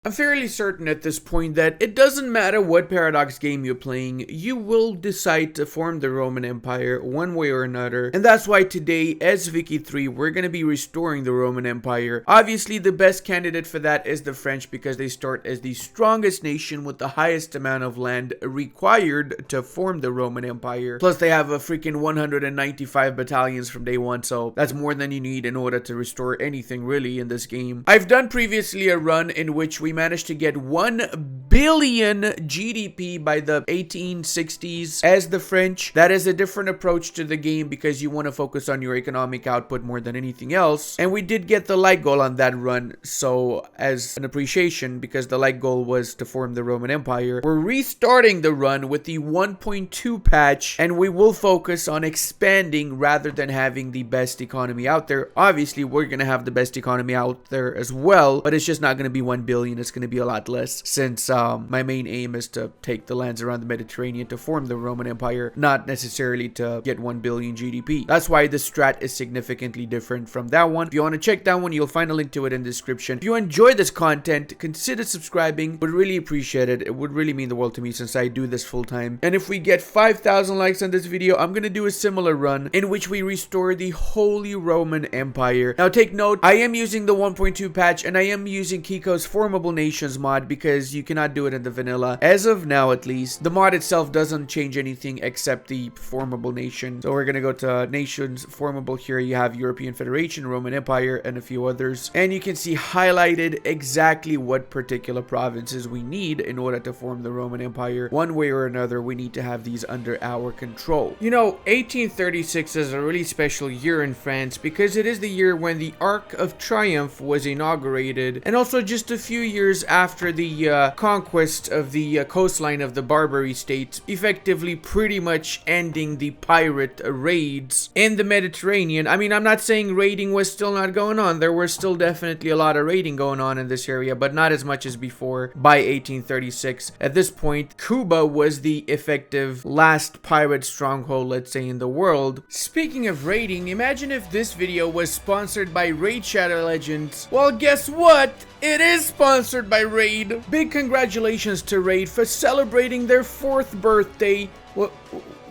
I'm fairly certain at this point that it doesn't matter what Paradox game you're playing, you will decide to form the Roman Empire one way or another. And that's why today, as Vicky 3, we're going to be restoring the Roman Empire. Obviously, the best candidate for that is the French because they start as the strongest nation with the highest amount of land required to form the Roman Empire. Plus, they have a freaking 195 battalions from day one, so that's more than you need in order to restore anything really in this game. I've done previously a run in which we managed to get 1 billion GDP by the 1860s as the French. That is a different approach to the game because you want to focus on your economic output more than anything else. And we did get the light goal on that run, so as an appreciation, because the light goal was to form the Roman Empire, we're restarting the run with the 1.2 patch, and we will focus on expanding rather than having the best economy out there. Obviously, we're going to have the best economy out there as well, but it's just not going to be 1 billion. It's going to be a lot less since my main aim is to take the lands around the Mediterranean to form the Roman Empire, not necessarily to get 1 billion GDP. That's why the strat is significantly different from that one. If you want to check that one, you'll find a link to it in the description. If you enjoy this content, consider subscribing. Would really appreciate it. It would really mean the world to me since I do this full time. And if we get 5,000 likes on this video, I'm going to do a similar run in which we restore the Holy Roman Empire. Now take note, I am using the 1.2 patch and I am using Kiko's Formable Nations mod because you cannot do it in the vanilla. As of now, at least, the mod itself doesn't change anything except the formable nation. So we're gonna go to nations formable. Here you have European Federation, Roman Empire, and a few others. And you can see highlighted exactly what particular provinces we need in order to form the Roman Empire. One way or another, we need to have these under our control. You know, 1836 is a really special year in France because it is the year when the Arc of Triumph was inaugurated, and also just a few years after the conquest of the coastline of the Barbary states, effectively pretty much ending the pirate raids in the Mediterranean. I mean, I'm not saying raiding was still not going on. There was still definitely a lot of raiding going on in this area, but not as much as before by 1836. At this point, Cuba was the effective last pirate stronghold, let's say, in the world. Speaking of raiding, imagine if this video was sponsored by Raid Shadow Legends. Well, guess what? It is sponsored by Raid. Big congratulations to Raid for celebrating their 4th birthday. What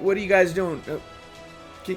are you guys doing?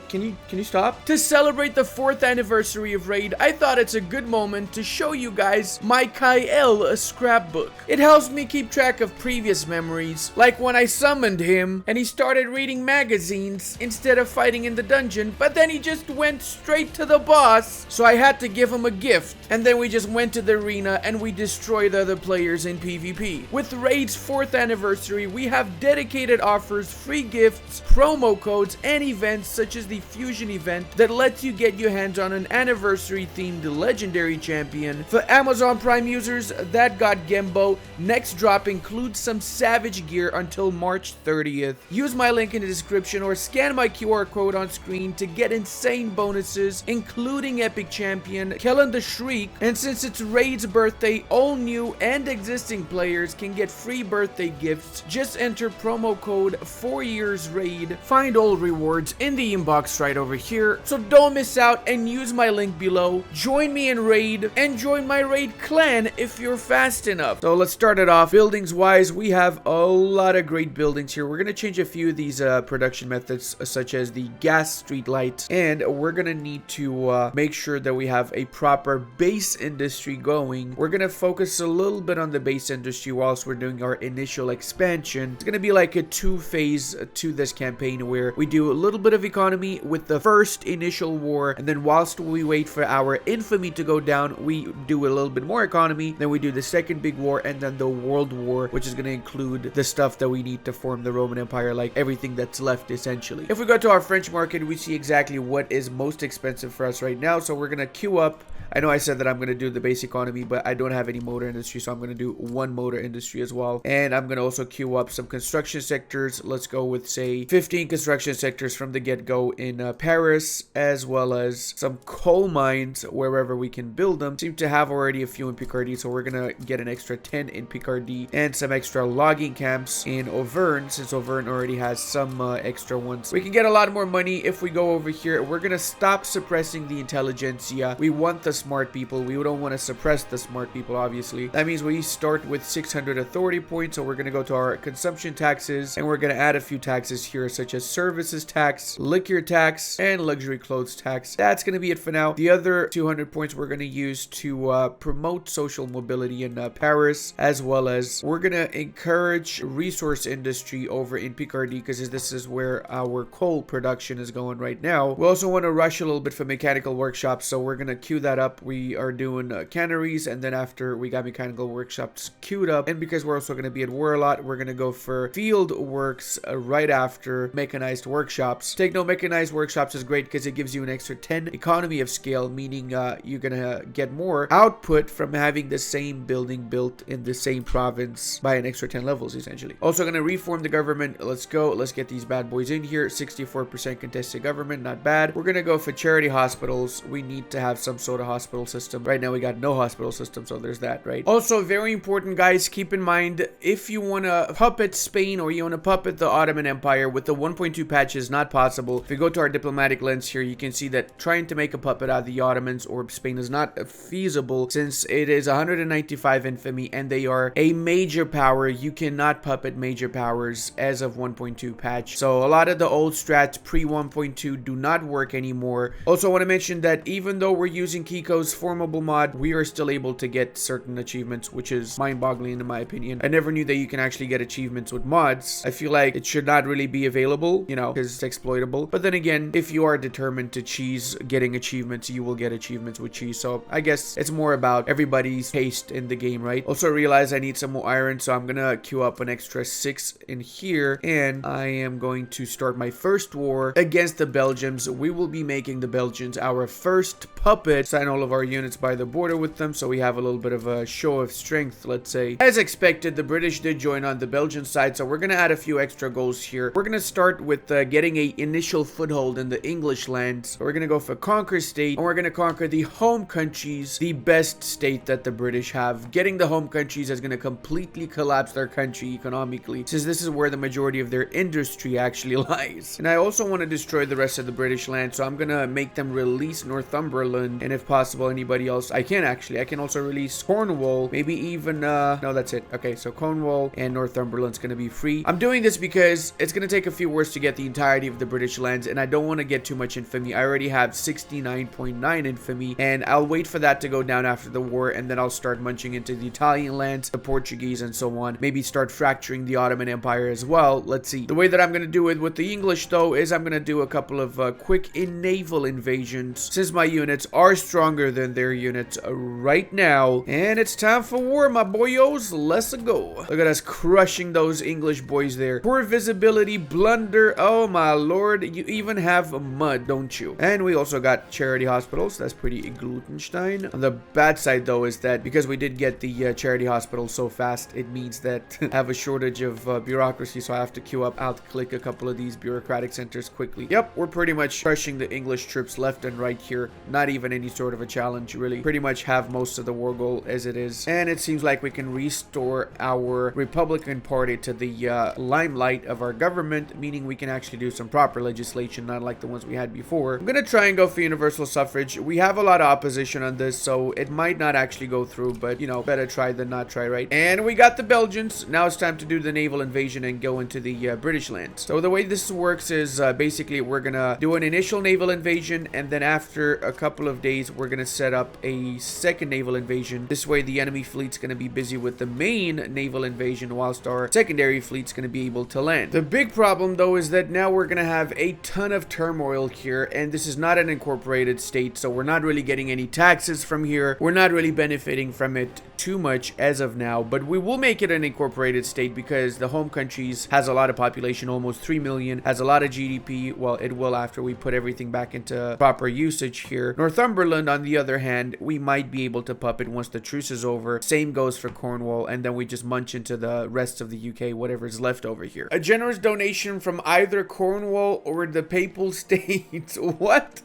Can you stop? To celebrate the 4th anniversary of Raid, I thought it's a good moment to show you guys my Kyle scrapbook. It helps me keep track of previous memories, like when I summoned him and he started reading magazines instead of fighting in the dungeon, but then he just went straight to the boss, so I had to give him a gift, and then we just went to the arena and we destroyed other players in PvP. With Raid's 4th anniversary, we have dedicated offers, free gifts, promo codes, and events such as the Fusion event that lets you get your hands on an anniversary themed legendary champion. For Amazon Prime users, that got Gembo. Next drop includes some savage gear until March 30th. Use my link in the description or scan my QR code on screen to get insane bonuses, including Epic Champion, Kellen the Shriek, and since it's Raid's birthday, all new and existing players can get free birthday gifts. Just enter promo code 4YearsRaid. Find all rewards in the inbox right over here, so don't miss out and use my link below. Join me in Raid and join my Raid clan if you're fast enough. So let's start it off. Buildings wise, we have a lot of great buildings here. We're gonna change a few of these production methods, such as the gas street lights, and we're gonna need to make sure that we have a proper base industry going. We're gonna focus a little bit on the base industry whilst we're doing our initial expansion. It's gonna be like a 2-phase to this campaign where we do a little bit of economy with the first initial war, and then whilst we wait for our infamy to go down, we do a little bit more economy, then we do the second big war, and then the world war, which is going to include the stuff that we need to form the Roman Empire, like everything that's left essentially. If we go to our French market, we see exactly what is most expensive for us right now, so we're going to queue up. I know I said that I'm going to do the base economy, but I don't have any motor industry, so I'm going to do one motor industry as well. And I'm going to also queue up some construction sectors. Let's go with, say, 15 construction sectors from the get-go. also in Paris, as well as some coal mines wherever we can build them. Seem to have already a few in Picardy, so we're gonna get an extra 10 in Picardy and some extra logging camps in Auvergne, since Auvergne already has some extra ones. We can get a lot more money if we go over here. We're gonna stop suppressing the intelligentsia. We want the smart people. We don't want to suppress the smart people, obviously. That means we start with 600 authority points, so we're gonna go to our consumption taxes, and we're gonna add a few taxes here, such as services tax, liquor tax, and luxury clothes tax. That's gonna be it for now. The other 200 points we're gonna use to promote social mobility in Paris, as well as we're gonna encourage resource industry over in Picardy, because this is where our coal production is going right now. We also want to rush a little bit for mechanical workshops, so we're gonna queue that up. We are doing canneries, and then after we got mechanical workshops queued up, and because we're also gonna be at war a lot, we're gonna go for field works right after mechanized workshops. Take note, mechanized workshops is great because it gives you an extra 10 economy of scale, meaning you're gonna get more output from having the same building built in the same province by an extra 10 levels, essentially. Also gonna reform the government. Let's go. Let's get these bad boys in here. 64% contested government, not bad. We're gonna go for charity hospitals. We need to have some sort of hospital system. Right now we got no hospital system, so there's that, right? Also, very important, guys, keep in mind, if you want to puppet Spain or you want to puppet the Ottoman Empire, with the 1.2 patch is not possible. If you go to our diplomatic lens here, you can see that trying to make a puppet out of the Ottomans or Spain is not feasible, since it is 195 infamy and they are a major power. You cannot puppet major powers as of 1.2 patch. So a lot of the old strats pre 1.2 do not work anymore. Also, I want to mention that even though we're using Kiko's formable mod, we are still able to get certain achievements, which is mind-boggling in my opinion. I never knew that you can actually get achievements with mods. I feel like it should not really be available, you know, because it's exploitable. But then again, if you are determined to cheese getting achievements, you will get achievements with cheese. So I guess it's more about everybody's taste in the game, right? Also realize I need some more iron, so I'm gonna queue up an extra 6 in here, and I am going to start my first war against the Belgians. We will be making the Belgians our first puppet, sign all of our units by the border with them, so we have a little bit of a show of strength, let's say. As expected, the British did join on the Belgian side, so we're gonna add a few extra goals here. We're gonna start with getting a initial foothold in the English lands. So we're gonna go for conquer state, and we're gonna conquer the home countries, the best state that the British have. Getting the home countries is gonna completely collapse their country economically, since this is where the majority of their industry actually lies. And I also want to destroy the rest of the British land, so I'm gonna make them release Northumberland, and if possible anybody else. I can also release Cornwall, maybe even no, that's it. Okay, so Cornwall and Northumberland's gonna be free. I'm doing this because it's gonna take a few wars to get the entirety of the British lands, and I don't want to get too much infamy. I already have 69.9 infamy, and I'll wait for that to go down after the war, and then I'll start munching into the Italian lands, the Portuguese, and so on. Maybe start fracturing the Ottoman Empire as well. Let's see. The way that I'm gonna do it with the English, though, is I'm gonna do a couple of quick naval invasions, since my units are stronger than their units right now. And it's time for war, my boyos. Let's go. Look at us crushing those English boys there. Poor visibility, blunder. Oh my lord, you even have mud, don't you? And we also got charity hospitals. That's pretty Glutenstein. On the bad side, though, is that because we did get the charity hospitals so fast, it means that I have a shortage of bureaucracy, so I have to queue up, click a couple of these bureaucratic centers quickly. Yep, we're pretty much crushing the English troops left and right here. Not even any sort of a challenge, really. Pretty much have most of the war goal as it is. And it seems like we can restore our Republican Party to the limelight of our government, meaning we can actually do some proper legislation, not like the ones we had before. I'm gonna try and go for universal suffrage. We have a lot of opposition on this, so it might not actually go through, but you know, better try than not try, right? And we got the Belgians. Now it's time to do the naval invasion and go into the British lands. So the way this works is basically we're gonna do an initial naval invasion, and then after a couple of days we're gonna set up a second naval invasion. This way the enemy fleet's gonna be busy with the main naval invasion, whilst our secondary fleet's gonna be able to land. The big problem, though, is that now we're gonna have a ton of turmoil here, and this is not an incorporated state, so we're not really getting any taxes from here. We're not really benefiting from it too much as of now, but we will make it an incorporated state because the home countries has a lot of population, almost 3 million, has a lot of GDP. Well, it will after we put everything back into proper usage here. Northumberland, on the other hand, we might be able to puppet once the truce is over. Same goes for Cornwall, and then we just munch into the rest of the UK, whatever is left over here. A generous donation from either Cornwall or the Papal States. What?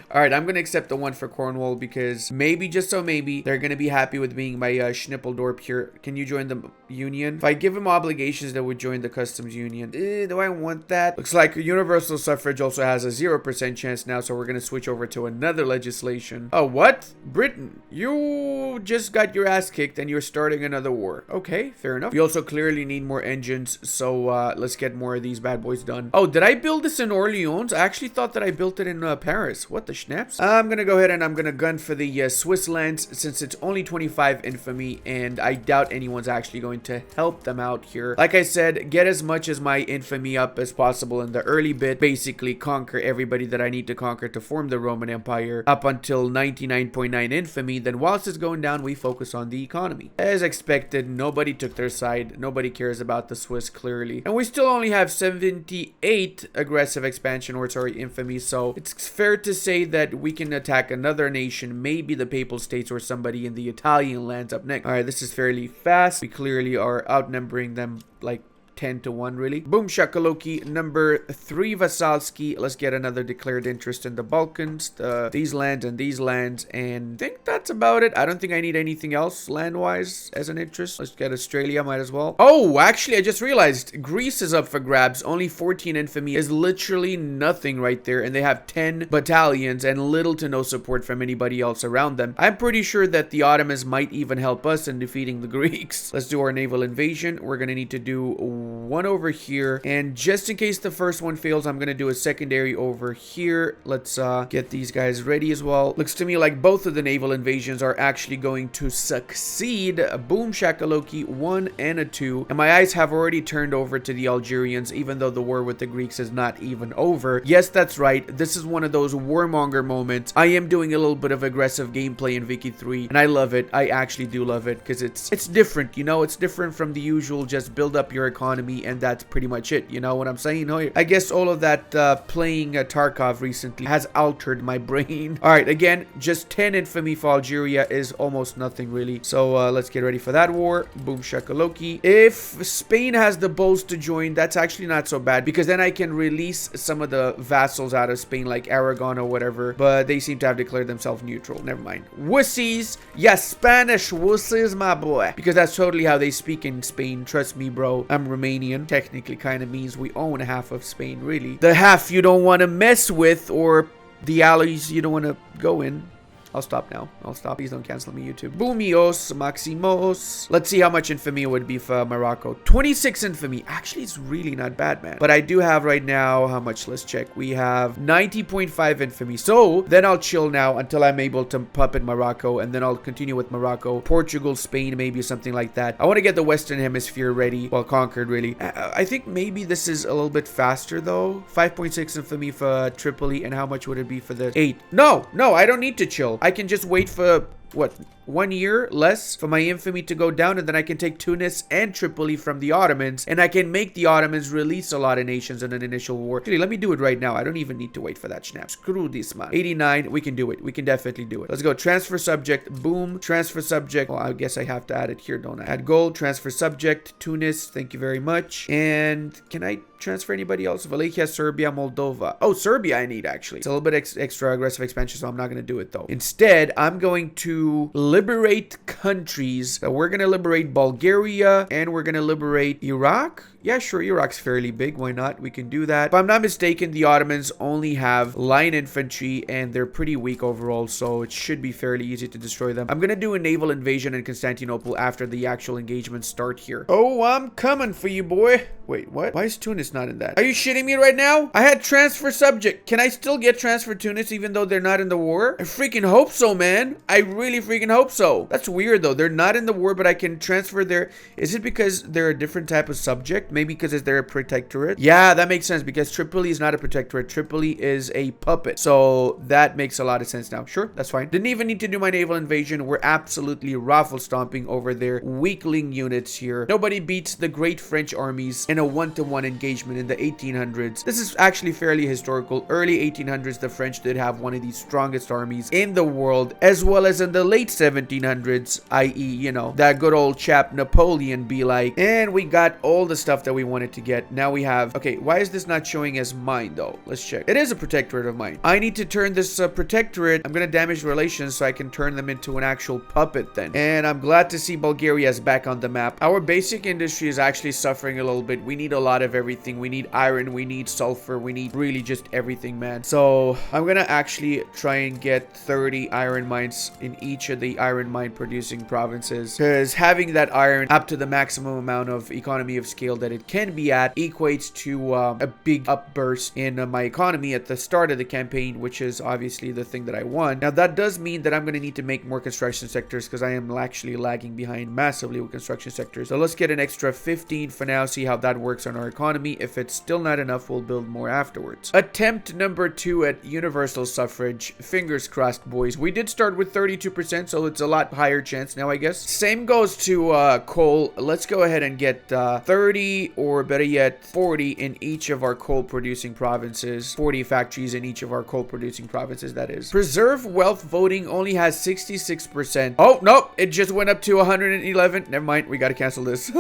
Alright, I'm gonna accept the one for Cornwall because maybe, just so maybe, they're gonna be happy with being my Schnippeldorp here. Can you join the union? If I give him obligations, they would join the customs union. Do I want that? Looks like universal suffrage also has a 0% chance now, so we're gonna switch over to another legislation. Oh, what? Britain, you just got your ass kicked and you're starting another war. Okay, fair enough. We also clearly need more engines, so let's get more of these bad boys done. Oh, did I build this in Orleans? I actually thought that I built it in Paris. What the schnaps? I'm gonna go ahead and I'm gonna gun for the Swiss lands since it's only 25 infamy, and I doubt anyone's actually going to help them out here. Like I said, get as much as my infamy up as possible in the early bit. Basically conquer everybody that I need to conquer to form the Roman Empire up until 99.9 infamy. Then whilst it's going down, we focus on the economy. As expected, nobody took their side. Nobody cares about the Swiss, clearly. And we still only have 78 aggressive expansion, or sorry, infamy, so it's fair to say that we can attack another nation, maybe the Papal States or somebody in the Italian lands up next. Alright, this is fairly fast. We clearly are outnumbering them like 10 to 1, really. Boom Shakaloki. Number 3 Vasalski. Let's get another declared interest in the Balkans, these lands and these lands, and I think that's about it. I don't think I need anything else land-wise as an interest. Let's get Australia, might as well. Oh, actually, I just realized Greece is up for grabs. Only 14 infamy is literally nothing right there, and they have 10 battalions and little to no support from anybody else around them. I'm pretty sure that the Ottomans might even help us in defeating the Greeks. Let's do our naval invasion. We're gonna need to do one over here, and just in case the first one fails, I'm gonna do a secondary over here. Let's get these guys ready as well. Looks to me like both of the naval invasions are actually going to succeed. Boom Shakaloki, 1 and a 2, and my eyes have already turned over to the Algerians, even though the war with the Greeks is not even over. Yes, that's right, this is one of those warmonger moments. I am doing a little bit of aggressive gameplay in Vicky 3, and I love it. I actually do love it because it's different, you know. It's different from the usual just build up your economy and that's pretty much it, you know what I'm saying? I guess all of that playing Tarkov recently has altered my brain. All right, again, just 10 infamy for Algeria is almost nothing, really. So let's get ready for that war. Boom Shakaloki. If Spain has the balls to join, that's actually not so bad, because then I can release some of the vassals out of Spain, like Aragon or whatever, but they seem to have declared themselves neutral. Never mind. Wussies. Yes, Spanish wussies, my boy, because that's totally how they speak in Spain. Trust me, bro. I'm Romanian. Technically kind of means we own half of Spain, really. The half you don't want to mess with, or the alleys you don't want to go in. I'll stop now. I'll stop. Please don't cancel me, YouTube. Boomios, Maximos. Let's see how much infamy it would be for Morocco. 26 infamy. Actually, it's really not bad, man. But I do have right now, how much? Let's check. We have 90.5 infamy. So then I'll chill now until I'm able to puppet Morocco, and then I'll continue with Morocco, Portugal, Spain, maybe something like that. I want to get the Western Hemisphere ready, well, conquered, really. I think maybe this is a little bit faster, though. 5.6 infamy for Tripoli, and how much would it be for the 8? No, I don't need to chill. I can just wait for, what, 1 year less for my infamy to go down, and then I can take Tunis and Tripoli from the Ottomans, and I can make the Ottomans release a lot of nations in an initial war. Actually, let me do it right now. I don't even need to wait for that snap. Screw this, man. 89, we can do it. We can definitely do it. Let's go. Transfer subject. Boom. Transfer subject. Well, I guess I have to add it here, don't I? Add gold. Transfer subject. Tunis. Thank you very much. And can I transfer anybody else? Wallachia, Serbia, Moldova. Oh, Serbia I need, actually. It's a little bit extra aggressive expansion, so I'm not going to do it, though. Instead, I'm going to liberate countries. So we're going to liberate Bulgaria, and we're going to liberate Iraq. Yeah, sure, Iraq's fairly big. Why not? We can do that. If I'm not mistaken, the Ottomans only have line infantry, and they're pretty weak overall, so it should be fairly easy to destroy them. I'm going to do a naval invasion in Constantinople after the actual engagements start here. Oh, I'm coming for you, boy. Wait, what? Why is Tunis not in that? Are you shitting me right now? I had transfer subject. Can I still get transfer Tunis even though they're not in the war? I freaking hope so, man. I really really freaking hope so. That's weird though. They're not in the war, but I can transfer their... Is it because they're a different type of subject? Maybe because they're a protectorate? Yeah, that makes sense because Tripoli is not a protectorate. Tripoli is a puppet. So that makes a lot of sense now. Sure, that's fine. Didn't even need to do my naval invasion. We're absolutely raffle stomping over their weakling units here. Nobody beats the great French armies in a one-to-one engagement in the 1800s. This is actually fairly historical. Early 1800s, the French did have one of the strongest armies in the world, as well as in the late 1700s, i.e., you know, that good old chap Napoleon be like, and we got all the stuff that we wanted to get. Now we have, okay, why is this not showing as mine though? Let's check. It is a protectorate of mine. I need to turn this protectorate. I'm gonna damage relations so I can turn them into an actual puppet then. And I'm glad to see Bulgaria is back on the map. Our basic industry is actually suffering a little bit. We need a lot of everything. We need iron, we need sulfur, we need really just everything, man. So I'm gonna actually try and get 30 iron mines in each of the iron mine producing provinces, because having that iron up to the maximum amount of economy of scale that it can be at equates to a big upburst in my economy at the start of the campaign, which is obviously the thing that I want. Now that does mean that I'm going to need to make more construction sectors because I am actually lagging behind massively with construction sectors. So let's get an extra 15 for now, see how that works on our economy. If it's still not enough, we'll build more afterwards. Attempt number 2 at universal suffrage. Fingers crossed, boys. We did start with 32%, so it's a lot higher chance now, I guess. Same goes to coal. Let's go ahead and get 30, or better yet 40 in each of our coal producing provinces. 40 factories in each of our coal producing provinces, that is. Preserve wealth voting only has 66%. Oh nope, it just went up to 111. Never mind, we gotta cancel this.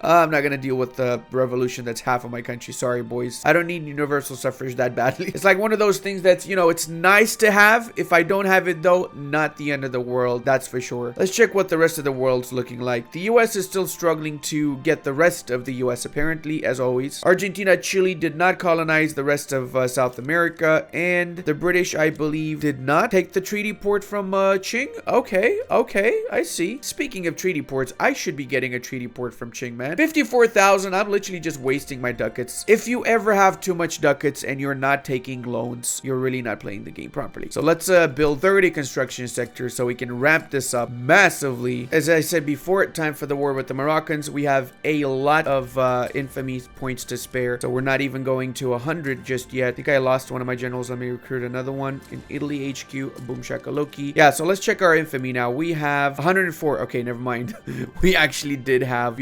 I'm not gonna deal with the revolution that's half of my country. Sorry, boys. I don't need universal suffrage that badly. It's like one of those things that's, you know, it's nice to have. If I don't have it though, not the end of the world, that's for sure. Let's check what the rest of the world's looking like. The US is still struggling to get the rest of the US, apparently, as always. Argentina, Chile did not colonize the rest of South America, and the British, I believe, did not take the treaty port from Qing. Okay, I see. Speaking of treaty ports, I should be getting a treaty port from Qing, man. 54,000, I'm literally just wasting my ducats. If you ever have too much ducats and you're not taking loans, you're really not playing the game properly. So let's build 30 construction sectors so we can ramp this up massively. As I said before, time for the war with the Moroccans. We have a lot of infamy points to spare, so we're not even going to 100 just yet. I think I lost one of my generals. Let me recruit another one in Italy HQ. Boom shakalaki. Yeah, so let's check our infamy now. We have 104. Okay, never mind. We actually did have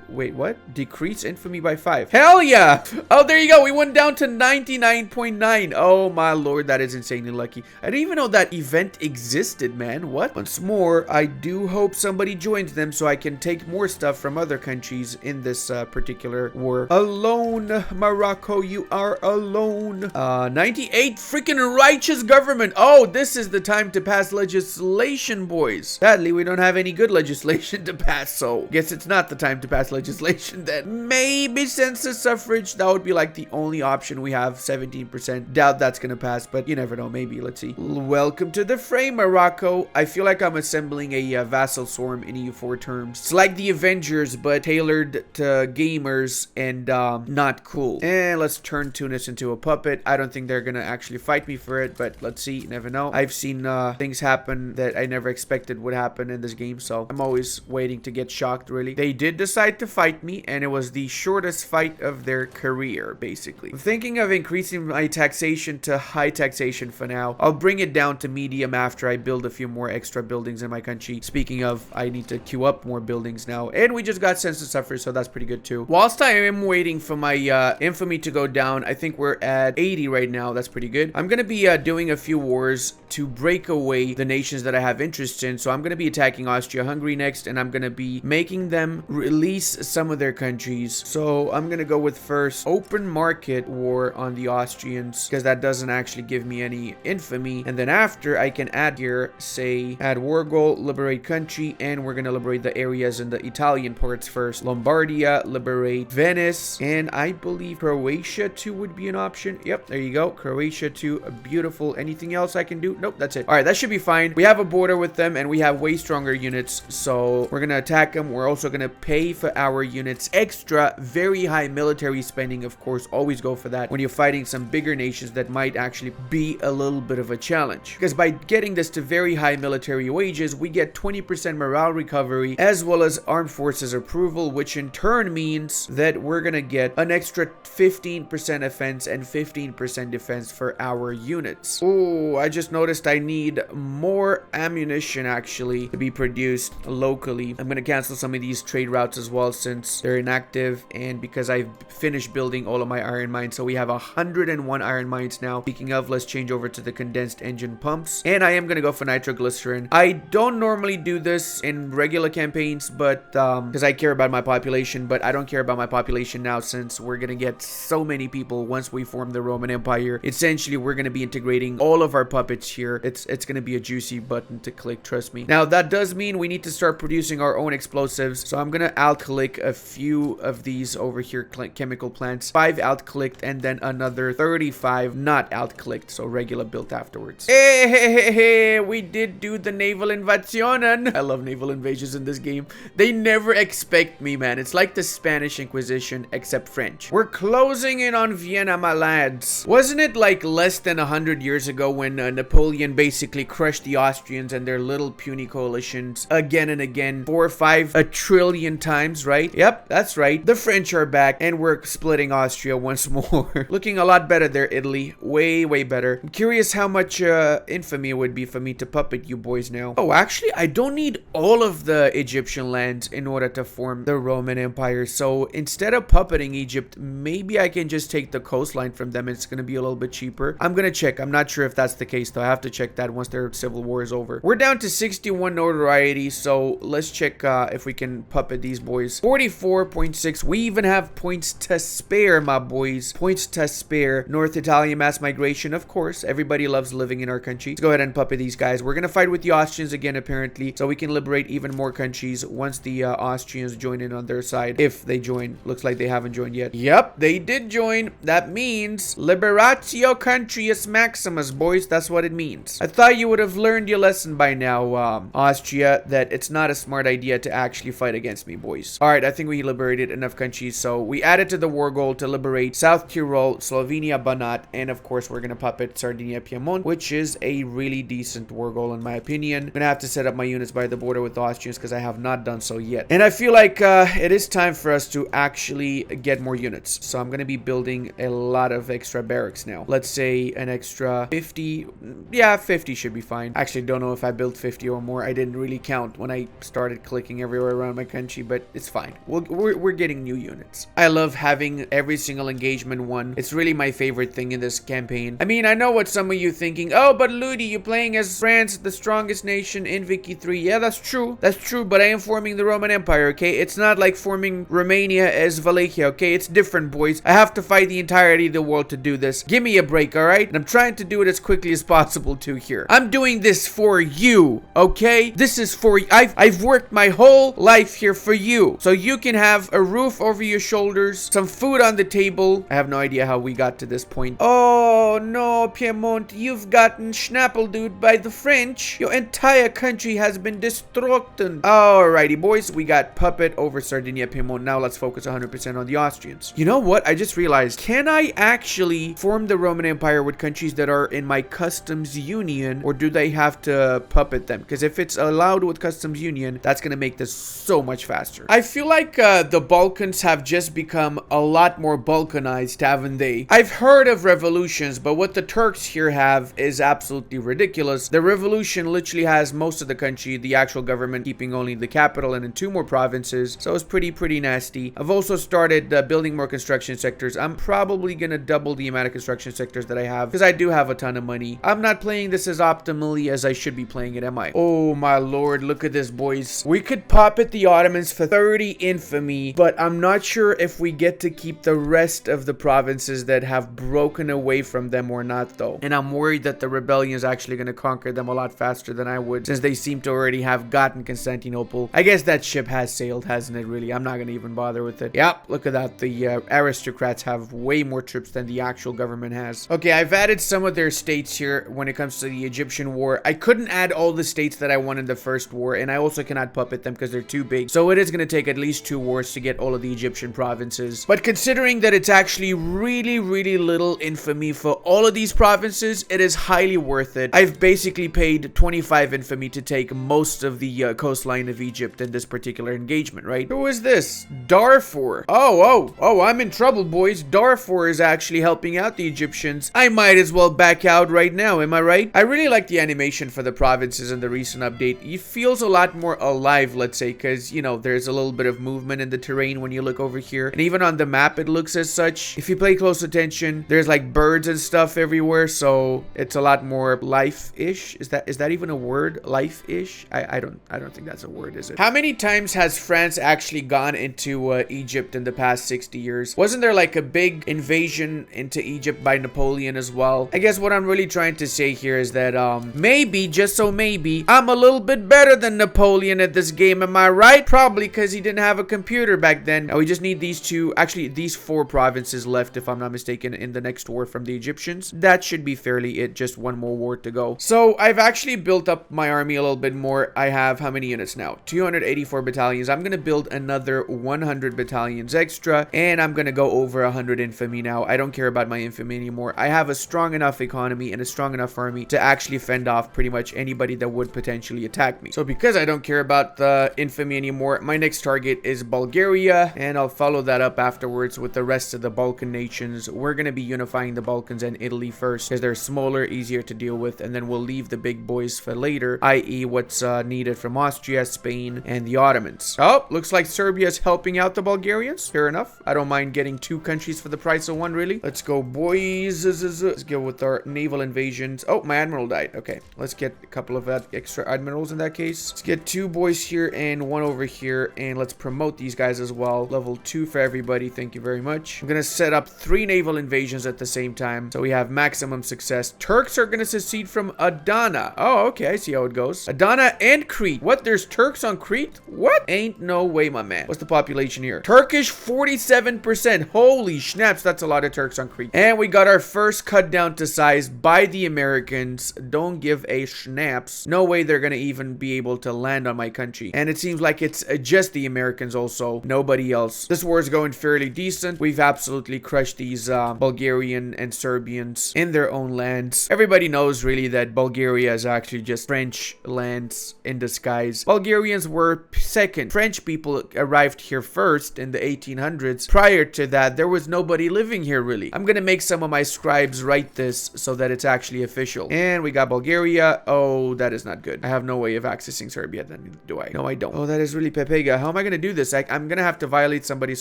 wait, what? Decrease infamy by 5. Hell yeah! Oh, there you go. We went down to 99.9. Oh my lord, that is insanely lucky. I didn't even know that event existed, man. What? Once more, I do hope somebody joins them so I can take more stuff from other countries in this particular war. Alone, Morocco, you are alone. 98 freaking righteous government. Oh, this is the time to pass legislation, boys. Sadly, we don't have any good legislation to pass, so guess it's not the time to pass legislation then. Maybe census suffrage, that would be like the only option we have. 17%. Doubt that's gonna pass, but you never know. Maybe. Let's see. Welcome to the fray, Morocco. I feel like I'm assembling a vassal swarm in EU4 terms. It's like the Avengers, but tailored to gamers and not cool. And let's turn Tunis into a puppet. I don't think they're gonna actually fight me for it, but let's see. You never know. I've seen things happen that I never expected would happen in this game, so I'm always waiting to get shocked, really. They did decide to fight me, and it was the shortest fight of their career, basically. I'm thinking of increasing my taxation to high taxation for now. I'll bring it down to medium after I build a few more extra buildings in my country. Speaking of, I need to queue up more buildings now, and we just got census suffrage, so that's pretty good too. Whilst I am waiting for my infamy to go down, I think we're at 80 right now. That's pretty good. I'm gonna be doing a few wars to break away the nations that I have interest in. So I'm going to be attacking Austria-Hungary next, and I'm going to be making them release some of their countries. So I'm going to go with first open market war on the Austrians, because that doesn't actually give me any infamy. And then after, I can add here, say, add war goal, liberate country, and we're going to liberate the areas in the Italian parts first. Lombardia, liberate Venice, and I believe Croatia too would be an option. Yep, there you go. Croatia too. Beautiful. Anything else I can do? Nope, that's it. All right, that should be fine. We have a border with them, and we have way stronger units, so we're gonna attack them. We're also gonna pay for our units extra. Very high military spending, of course. Always go for that when you're fighting some bigger nations that might actually be a little bit of a challenge, because by getting this to very high military wages, we get 20% morale recovery as well as armed forces approval, which in turn means that we're gonna get an extra 15% offense and 15% defense for our units. Oh, I just noticed I need more ammunition actually to be produced locally. I'm gonna cancel some of these trade routes as well since they're inactive, and because I've finished building all of my iron mines. So we have 101 iron mines now. Speaking of, let's change over to the condensed engine pumps, and I am gonna go for nitroglycerin. I don't normally do this in regular campaigns, but because I care about my population, but I don't care about my population now since we're gonna get so many people once we form the Roman Empire. Essentially, we're gonna be integrating all of our puppets here. It's gonna be a juicy button to click, trust me. Now that does mean we need to start producing our own explosives, so I'm gonna alt-click a few of these over here, chemical plants. 5 alt-clicked, and then another 35 not alt-clicked, so regular built afterwards. Hey, we did do the naval invasion. I love naval invasions in this game. They never expect me, man. It's like the Spanish Inquisition except French. We're closing in on Vienna, my lads. Wasn't it like less than 100 years ago when Napoleon basically crushed the Austrians and their little puny coalitions again and again, 4 or 5 a trillion times, right? Yep, that's right. The French are back and we're splitting Austria once more. Looking a lot better there, Italy. Way better. I'm curious how much infamy it would be for me to puppet you boys now. Oh, actually, I don't need all of the Egyptian lands in order to form the Roman Empire. So instead of puppeting Egypt, maybe I can just take the coastline from them. It's going to be a little bit cheaper. I'm going to check. I'm not sure if that's the case, though. I have to check that once their civil war is over. We're down to 61 notoriety, so let's check if we can puppet these boys. 44.6. We even have points to spare, my boys. Points to spare. North Italian mass migration, of course. Everybody loves living in our country. Let's go ahead and puppet these guys. We're going to fight with the Austrians again, apparently, so we can liberate even more countries once the Austrians join in on their side. If they join. Looks like they haven't joined yet. Yep, they did join. That means Liberatio Countryus Maximus, boys. That's what it means. I thought you would have learned your lesson by now, Austria, that it's not a smart idea to actually fight against me, boys. Alright, I think we liberated enough countries, so we added to the war goal to liberate South Tyrol, Slovenia, Banat, and of course we're gonna puppet Sardinia, Piedmont, which is a really decent war goal in my opinion. I'm gonna have to set up my units by the border with the Austrians because I have not done so yet. And I feel like it is time for us to actually get more units. So I'm gonna be building a lot of extra barracks now. Let's say an extra 50. Yeah, 50 should be fine. Actually, don't know if I built 50 or more. I didn't really count when I started clicking everywhere around my country, but it's fine. We're getting new units. I love having every single engagement won. It's really my favorite thing in this campaign. I mean, I know what some of you thinking. Oh, but Ludi, you're playing as France, the strongest nation in Vicky 3. Yeah, that's true. That's true, but I am forming the Roman Empire, okay? It's not like forming Romania as Wallachia, okay? It's different, boys. I have to fight the entirety of the world to do this. Give me a break, alright? And I'm trying to do it as quickly as possible too here. I'm doing this for you, okay? This is for you. I've worked my whole life here for you. So you can have a roof over your shoulders, some food on the table. I have no idea how we got to this point. Oh no, Piedmont, you've gotten schnappeldude by the French. Your entire country has been destroyed. Alrighty, boys, we got puppet over Sardinia, Piedmont. Now let's focus 100% on the Austrians. You know what? I just realized, can I actually form the Roman Empire with countries that are in my customs union, or do they have to puppet them? Because if it's allowed with customs union, that's gonna make this so much faster. I feel like the Balkans have just become a lot more balkanized, haven't they? I've heard of revolutions, but what the Turks here have is absolutely ridiculous. The revolution literally has most of the country, the actual government keeping only the capital and in 2 more provinces, so it's pretty nasty. I've also started building more construction sectors. I'm probably gonna double the amount of construction sectors that I have because I do have a ton of money. I'm not playing this as optimally as I should be playing it, am I? Oh my lord, look at this, boys. We could puppet the Ottomans for 30 infamy, but I'm not sure if we get to keep the rest of the provinces that have broken away from them or not, though. And I'm worried that the rebellion is actually going to conquer them a lot faster than I would, since they seem to already have gotten Constantinople. I guess that ship has sailed, hasn't it, really? I'm not going to even bother with it. Yep, look at that. The aristocrats have way more troops than the actual government has. Okay, I've added some of their states here when it comes to the Egyptian war. I couldn't add all the states that I won in the first war, and I also cannot puppet them because they're too big. So it is going to take at least 2 wars to get all of the Egyptian provinces. But considering that it's actually really little infamy for all of these provinces, it is highly worth it. I've basically paid 25 infamy to take most of the coastline of Egypt in this particular engagement, right? Who is this? Darfur. Oh, I'm in trouble, boys. Darfur is actually helping out the Egyptians. I might as well back out right now, am I right? I really like the animation for the provinces in the recent update. It feels a lot more alive, let's say, because, you know, there's a little bit of movement in the terrain when you look over here. And even on the map, it looks as such. If you pay close attention, there's like birds and stuff everywhere, so it's a lot more life-ish. Is that even a word? Life-ish? I don't think that's a word, is it? How many times has France actually gone into Egypt in the past 60 years? Wasn't there like a big invasion into Egypt by Napoleon as well? I guess what I'm really trying to say here is that maybe, just so maybe, I'm a little bit better than Napoleon at this game, am I right? Probably because he didn't have a computer back then. Now we just need these two, actually these 4 provinces left, if I'm not mistaken, in the next war from the Egyptians. That should be fairly it, just one more war to go. So I've actually built up my army a little bit more. I have how many units now? 284 battalions. I'm gonna build another 100 battalions extra, and I'm gonna go over 100 infamy now. I don't care about my infamy anymore. I have a strong enough economy and a strong enough army to actually fend off pretty much anybody that would potentially attack me. So because I don't care about the infamy anymore, my next target is Bulgaria, and I'll follow that up afterwards with the rest of the Balkan nations. We're gonna be unifying the Balkans and Italy first because they're smaller, easier to deal with, and then we'll leave the big boys for later, i.e. what's needed from Austria, Spain, and the Ottomans. Oh, looks like Serbia's helping out the Bulgarians. Fair enough. I don't mind getting 2 countries for the price of 1, really. Let's go, boys. Let's go with our naval invasions. Oh, my admiral died. Okay, let's get a couple of extra admirals in that case. Let's get 2 boys here and 1 over here, and let's promote these guys as well. Level 2 for everybody. Thank you very much. I'm gonna set up 3 naval invasions at the same time, so we have maximum success. Turks are gonna secede from Adana. Oh, okay, I see how it goes. Adana and Crete. What? There's Turks on Crete? What? Ain't no way, my man. What's the population here? Turkish 47%. Holy snaps, that's a lot of Turks on Crete. And we got our first cut down to size by the Americans. Don't give a snaps. No way they're gonna even be able to land on my country. And it seems like it's just the Americans also, nobody else. This war is going fairly decent. We've absolutely crushed these Bulgarian and Serbians in their own lands. Everybody knows really that Bulgaria is actually just French lands in disguise. Bulgarians were second. French people arrived here first in the 1800s. Prior to that, there was nobody living here really. I'm gonna make some of my scribes write this so that it's actually official. And we got Bulgaria. Oh, that is not good. I have no way of accessing Serbia then, do I? No, I don't. Oh, that is really Pepega. How am I gonna do this? I'm gonna have to violate somebody's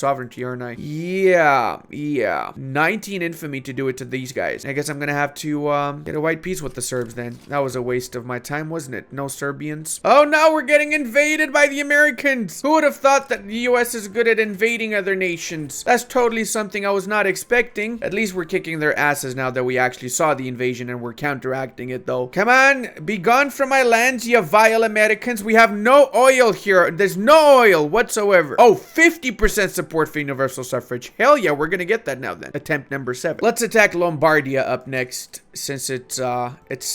sovereignty, aren't I? Yeah. 19 infamy to do it to these guys. I guess I'm gonna have to get a white peace with the Serbs then. That was a waste of my time, wasn't it? No Serbians. Oh no, we're getting invaded by the Americans. Who would have thought that the US is good at invading other nations? That's totally something I was not expecting. At least we're kicking their asses now that we actually saw the invasion and we're counteracting it though. Come on, be gone from my lands, you vile Americans. We have no oil here. There's no oil whatsoever. Oh, 50% support for universal suffrage. Hell yeah, we're gonna get that now then. Attempt number 7. Let's attack Lombardia up next, since it's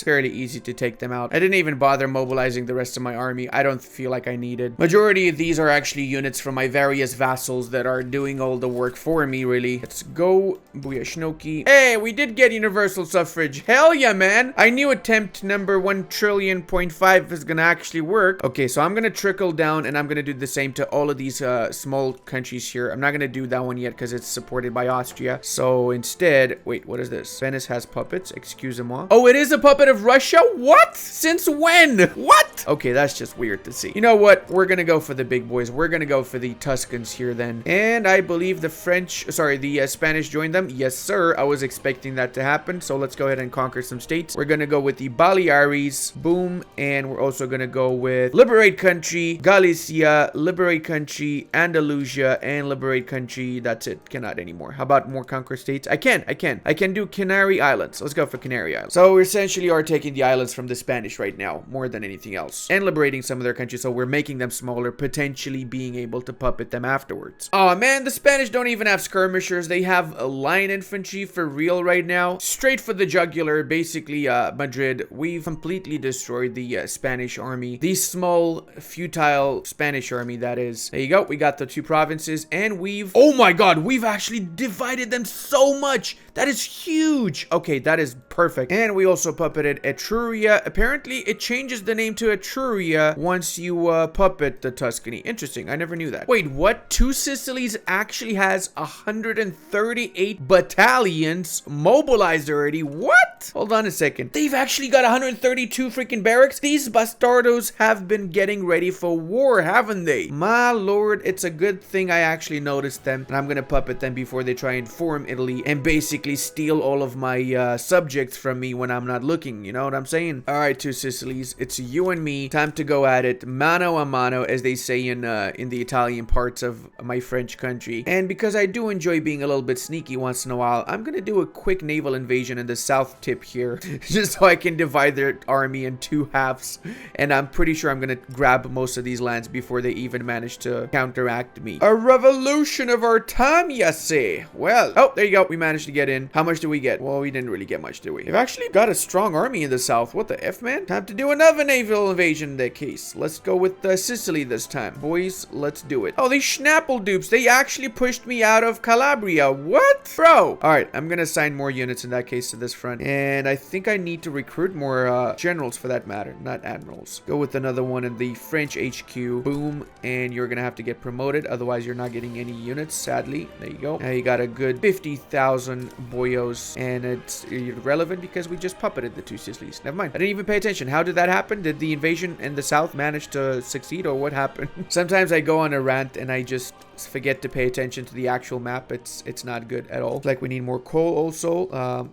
fairly easy to take them out. I didn't even bother mobilizing the rest of my army. I don't feel like I needed. Majority of these are actually units from my various vassals that are doing all the work for me, really. Let's go. Booyah Shnoki. Hey, we did get universal suffrage. Hell yeah, man. I knew attempt number 1 trillion.5 is gonna actually work. Okay, so I'm gonna trickle down and I'm gonna do the same to all of these small countries here. I'm not gonna do that one yet because it's supported by Austria. So instead, wait, what is this? Venice has puppets. Excusez-moi. Oh, it is a puppet of Russia? What? Since when? What? Okay, that's just weird to see. You know what? We're gonna go for the big boys. We're gonna go for the Tuscans here then. And I believe the Spanish joined them. Yes, sir. I was expecting that to happen. So let's go ahead and conquer some states. We're gonna go with the Baleares. Boom. And we're also gonna go with Liberate Country, Galicia, Liberate Country, Andalusia, and Liberate Country. That's it. Cannot anymore. How about more conquer states? I can do Canary Islands. Let's go for Canary Islands. So we essentially are taking the islands from the Spanish right now, more than anything else, and liberating some of their countries. So we're making them smaller, potentially being able to puppet them afterwards. Oh man, the Spanish don't even have skirmishers. They have a line infantry for real right now. Straight for the jugular. Basically, Madrid, we've completely destroyed the Spanish army. The small, futile Spanish army, that is. There you go. We got the two provinces, and oh my god, we've actually divided them so much. That is huge. Okay, that is perfect. And we also puppeted Etruria. Apparently, it changes the name to Etruria once you puppet the Tuscany. Interesting. I never knew that. Wait, what? Two Sicilies actually has 138 battalions mobilized already. What? Hold on a second. They've actually got 132 freaking barracks. These bastardos have been getting ready for war, haven't they? My lord, it's a good thing I actually noticed them. And I'm gonna puppet them before they try and form Italy and basically steal all of my subjects from me when I'm not looking. You know what I'm saying? All right, two Sicilies. It's you and me. Time to go at it. Mano a mano, as they say in the Italian parts of my French country. And because I do enjoy being a little bit sneaky once in a while, I'm gonna do a quick naval invasion in the south tip here, just so I can divide their army in two halves. And I'm pretty sure I'm gonna grab most of these lands before they even manage to counteract me. A revolution of our time, you say? Well, oh, there you go. We managed to get in. How much do we get? Well, we didn't really get much, did we? We've actually got a strong army in the south. What the F, man? Time to do another naval invasion in that case. Let's go with Sicily this time. Boys, let's do it. Oh, these Schnapple dupes. They actually pushed me out of Calabria. What? Bro. All right, I'm gonna assign more units in that case to this front. And I think I need to recruit more generals for that matter, not admirals. Go with another one in the French HQ. Boom. And you're gonna have to get promoted. Otherwise, you're not getting any units, sadly. There you go. Now you got a good 50,000 boyos. And it's irrelevant because we just puppeted the two Sicilies. Never mind. I didn't even pay attention. How did that happen? Did the invasion in the south manage to succeed, or what happened? Sometimes I go on a rant and I just forget to pay attention to the actual map. It's not good at all. Like, we need more coal also.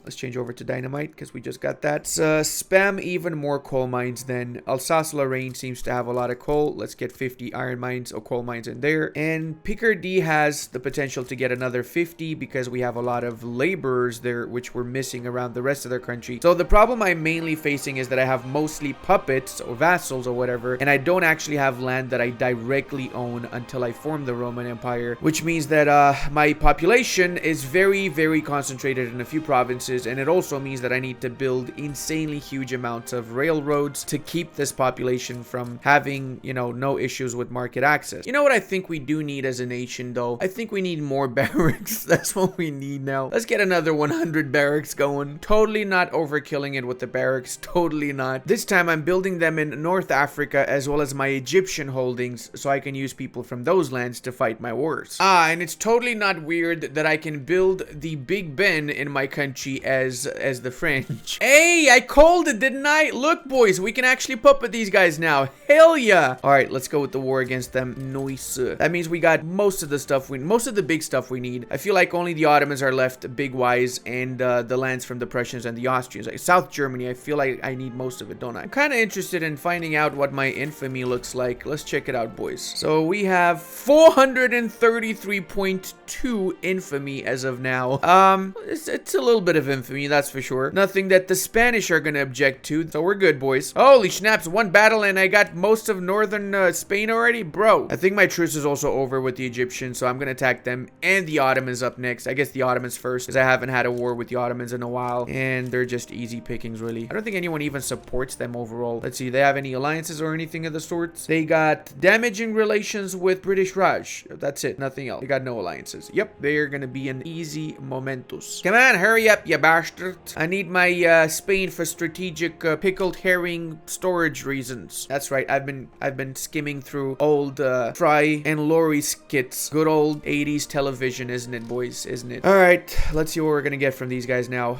Let's change over to dynamite because we just got that. Spam even more coal mines then. Alsace-Lorraine seems to have a lot of coal. Let's get 50 iron mines or coal mines in there. And Picardy has the potential to get another 50 because we have a lot of laborers there, which we're missing around the rest of their country. So the problem I'm mainly facing is that I have mostly puppets or vassals or whatever, and I don't actually have land that I directly own until I form the Roman Empire, which means that my population is very, very concentrated in a few provinces, and it also means that I need to build insanely huge amounts of railroads to keep this population from having, you know, no issues with market access. You know what I think we do need as a nation, though? I think we need more barracks. That's what we need now. Let's get another 100 barracks going. Totally not overkilling it with the barracks. Totally not. This time I'm building them in North Africa as well as my Egyptian holdings, so I can use people from those lands to fight my wars. And it's totally not weird that I can build the Big Ben in my country as the French. Hey, I called it, didn't I? Look, boys, we can actually puppet these guys now. Hell yeah. All right, let's go with the war against them. Nice. That means we got most of the stuff most of the big stuff we need. I feel like only the Ottomans are left big wise, and the lands from the Prussians and the Austrians. Like South Germany, I feel like I need most of it, don't I? I'm kind of interested in finding out what my infamy looks like. Let's check it out, boys. So we have 433.2 infamy as of now. It's a little bit of infamy, that's for sure. Nothing that the Spanish are gonna object to, so we're good, boys. Holy snaps, one battle and I got most of northern Spain already? Bro, I think my truce is also over with the Egyptians, so I'm gonna attack them and the Ottomans up next. I guess the Ottomans first, because I haven't had a war with the Ottomans in a while, and they're just easy pickings, really. I don't think anyone even supports them overall. Let's see, they have any alliances or anything of the sorts? They got damaging relations with British Raj. That's it, nothing else. They got no alliances. Yep, they are gonna be an easy momentus. Come on, hurry up, you bastard. I need my Spain for strategic pickled herring storage reasons. That's right, I've been skimming through old Fry and Laurie skits. Good old 80s television, isn't it, boys? Isn't it? All right, let's see what we're gonna get from these guys now.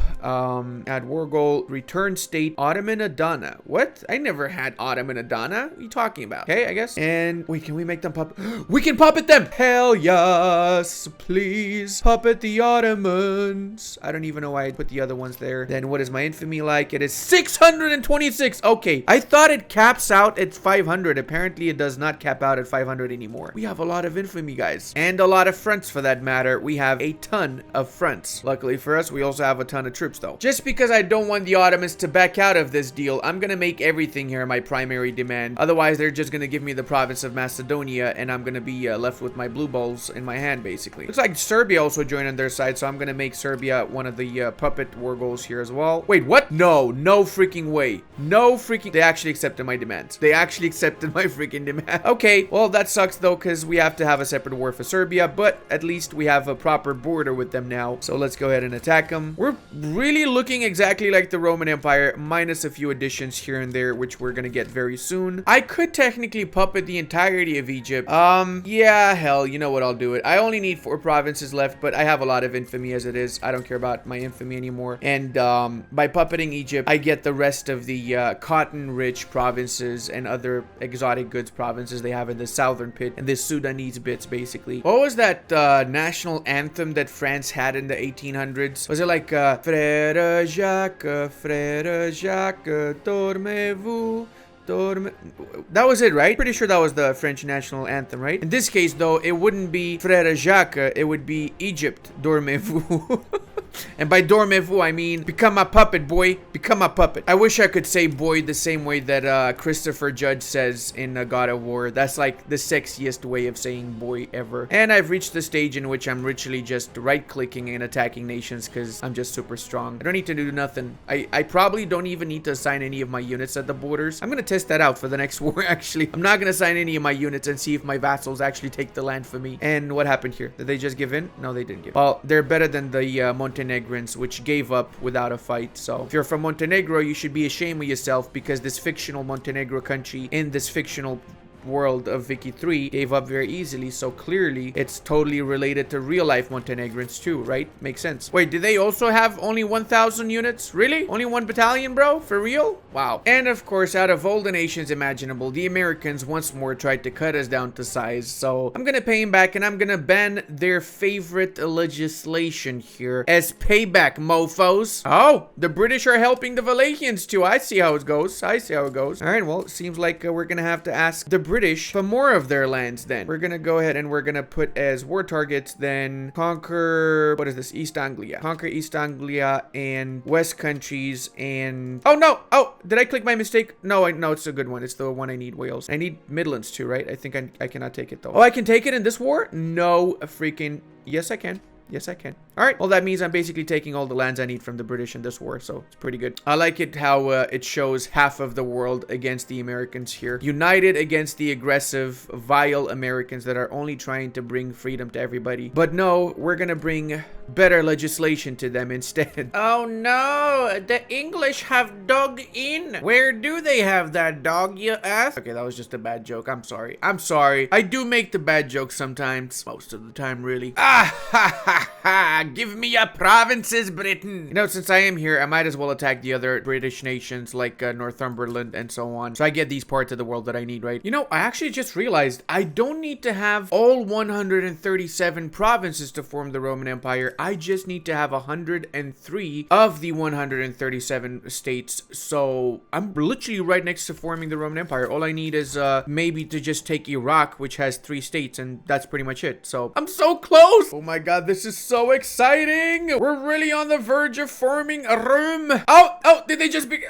Add war goal, return state, Ottoman Adana. What? I never had Ottoman Adana. What are you talking about? Okay, I guess. And wait, can we make them pop? We can puppet them! Hell yes, please. Puppet the Ottomans. I don't even know why I put the other ones there. Then what is my infamy like? It is 626. Okay, I thought it caps out at 500. Apparently it does not cap out at 500 anymore. We have a lot of infamy, guys, and a lot of fronts for that matter. We have a ton of fronts. Luckily for us, we also have a ton of troops though. Just because I don't want the Ottomans to back out of this deal, I'm gonna make everything here my primary demand. Otherwise, they're just gonna give me the province of Macedonia, and I'm gonna be left with my blue balls in my hand, basically. Looks like Serbia also joined on their side, so I'm gonna make Serbia one of the puppet war goals here as well. Wait, what? No freaking way. No freaking... They actually accepted my demands. They actually accepted my freaking demand. Okay, well, that sucks though, because we have to have a separate war for Serbia, but at least we have a proper border with them now. So let's go ahead and attack them. We're really looking exactly like the Roman Empire, minus a few additions here and there, which we're gonna get very soon. I could technically puppet the entirety of Egypt. Yeah, hell, you know what, I'll do it. I only need 4 provinces left, but I have a lot of infamy as it is. I don't care about my infamy anymore. And by puppeting Egypt, I get the rest of the cotton-rich provinces and other exotic goods provinces they have in the southern pit and the Sudanese bits, basically. What was that national anthem that France had in the 1800s? Was it like Frère Jacques, dormez-vous? That was it, right? Pretty sure that was the French national anthem, right? In this case, though, it wouldn't be Frère Jacques, it would be Egypt, dormez-vous. And by dormez-vous, I mean, become a puppet, boy. Become a puppet. I wish I could say boy the same way that Christopher Judge says in God of War. That's like the sexiest way of saying boy ever. And I've reached the stage in which I'm literally just right-clicking and attacking nations because I'm just super strong. I don't need to do nothing. I probably don't even need to assign any of my units at the borders. I'm gonna test that out for the next war, actually. I'm not gonna assign any of my units and see if my vassals actually take the land for me. And what happened here? Did they just give in? No, they didn't give in. Well, they're better than the Montenegrins, which gave up without a fight. So if you're from Montenegro, you should be ashamed of yourself because this fictional Montenegro country in this fictional world of Vicky 3 gave up very easily, so clearly it's totally related to real life Montenegrins too, right? Makes sense. Wait, did they also have only 1,000 units? Really? Only 1 battalion, bro? For real? Wow. And of course, out of all the nations imaginable, the Americans once more tried to cut us down to size, so I'm gonna pay him back and I'm gonna ban their favorite legislation here as payback, mofos. Oh, the British are helping the Valachians too. I see how it goes. I see how it goes. All right, well, it seems like we're gonna have to ask the British for more of their lands then. We're gonna go ahead and we're gonna put as war targets then conquer, what is this, East Anglia. Conquer East Anglia and West countries and, oh no, oh, did I click my mistake? No, no, it's a good one. It's the one I need, Wales. I need Midlands too, right? I think I cannot take it though. Oh, I can take it in this war? No freaking, yes I can. Yes, I can. All right. Well, that means I'm basically taking all the lands I need from the British in this war, so it's pretty good. I like it how it shows half of the world against the Americans here. United against the aggressive, vile Americans that are only trying to bring freedom to everybody. But no, we're gonna bring better legislation to them instead. Oh no, the English have dug in. Where do they have that dog, you ask? Okay, that was just a bad joke. I'm sorry. I'm sorry. I do make the bad jokes sometimes. Most of the time, really. Ah, ha, ha. Give me your provinces, Britain. You know, since I am here, I might as well attack the other British nations like Northumberland and so on. So I get these parts of the world that I need, right? You know, I actually just realized I don't need to have all 137 provinces to form the Roman Empire. I just need to have 103 of the 137 states. So I'm literally right next to forming the Roman Empire. All I need is maybe to just take Iraq, which has 3 states, and that's pretty much it. So I'm so close. Oh my god, this is so exciting. We're really on the verge of forming a Rome. Oh, did they just be...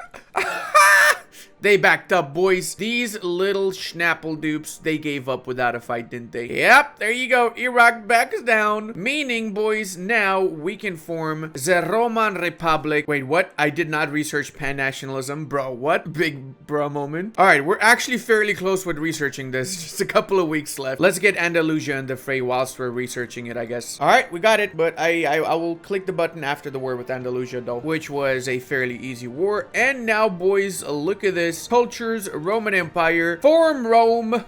They backed up, boys. These little schnapple dupes, they gave up without a fight, didn't they? Yep, there you go. Iraq backs down. Meaning, boys, now we can form the Roman Republic. Wait, what? I did not research pan-nationalism. Bro, what? Big bro moment. All right, we're actually fairly close with researching this. Just a couple of weeks left. Let's get Andalusia in the fray whilst we're researching it, I guess. All right, we got it, but I will click the button after the war with Andalusia, though, which was a fairly easy war. And now, boys, look at this. Cultures, Roman Empire, form Rome.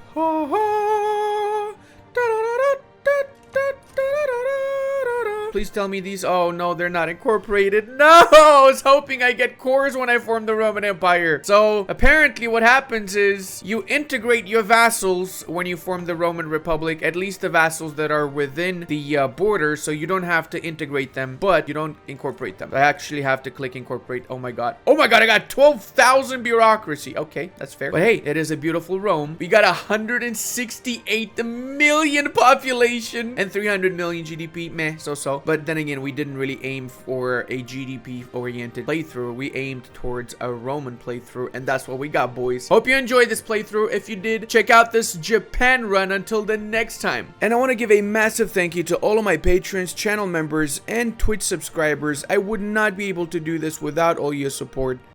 Please tell me these. Oh, no, they're not incorporated. No, I was hoping I get cores when I form the Roman Empire. So apparently what happens is you integrate your vassals when you form the Roman Republic, at least the vassals that are within the border, so you don't have to integrate them, but you don't incorporate them. I actually have to click incorporate. Oh my god. Oh my god, I got 12,000 bureaucracy. Okay, that's fair. But hey, it is a beautiful Rome. We got 168 million population and 300 million GDP. Meh, so. But then again, we didn't really aim for a GDP-oriented playthrough. We aimed towards a Roman playthrough, and that's what we got, boys. Hope you enjoyed this playthrough. If you did, check out this Japan run until the next time. And I want to give a massive thank you to all of my patrons, channel members, and Twitch subscribers. I would not be able to do this without all your support.